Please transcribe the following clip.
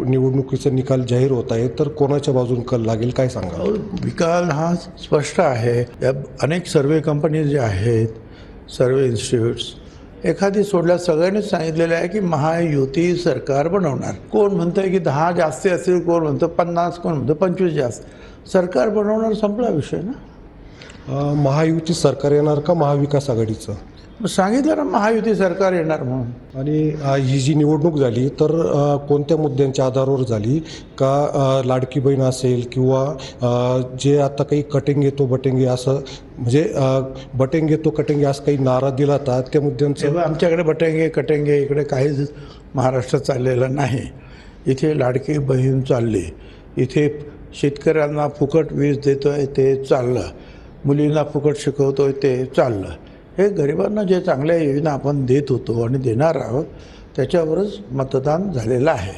निवडणुकीचा निकाल जाहीर होत आहे, तर कोणाच्या बाजून कल लागेल, काय सांगा? निकाल हा स्पष्ट आहे. या अनेक सर्वे कंपनी जे आहेत, सर्वे इन्स्टिट्यूट्स, एखादी सोडल्यास सगळ्यांनीच सांगितलेलं आहे की महायुती सरकार बनवणार. कोण म्हणतंय की 10 जास्त असेल, कोण म्हणतं 50, कोण म्हणतं 25 जास्त. सरकार बनवणार, संपला विषय ना. महायुती सरकार येणार का महाविकास आघाडीचं? मग सांगितलं ना महायुती सरकार येणार म्हणून. आणि ही जी निवडणूक झाली तर कोणत्या मुद्द्यांच्या आधारावर झाली? का लाडकी बहीण असेल किंवा जे आता काही कटेंगे तो बटेंगे असं, म्हणजे बटेंगे तो कटेंगे असं काही नारा दिला होता, त्या मुद्द्यांचं? तेव्हा आमच्याकडे बटेंगे कटेंगे इकडे काहीच महाराष्ट्रात चाललेलं नाही. इथे लाडकी बहीण चालली, इथे शेतकऱ्यांना फुकट वीज देतोय ते चाललं, मुलींना फुकट शिकवतोय ते चाललं. हे गरिबांना जे चांगल्या योजना आपण देत होतो आणि देणार आहोत त्याच्यावरच मतदान झालेलं आहे.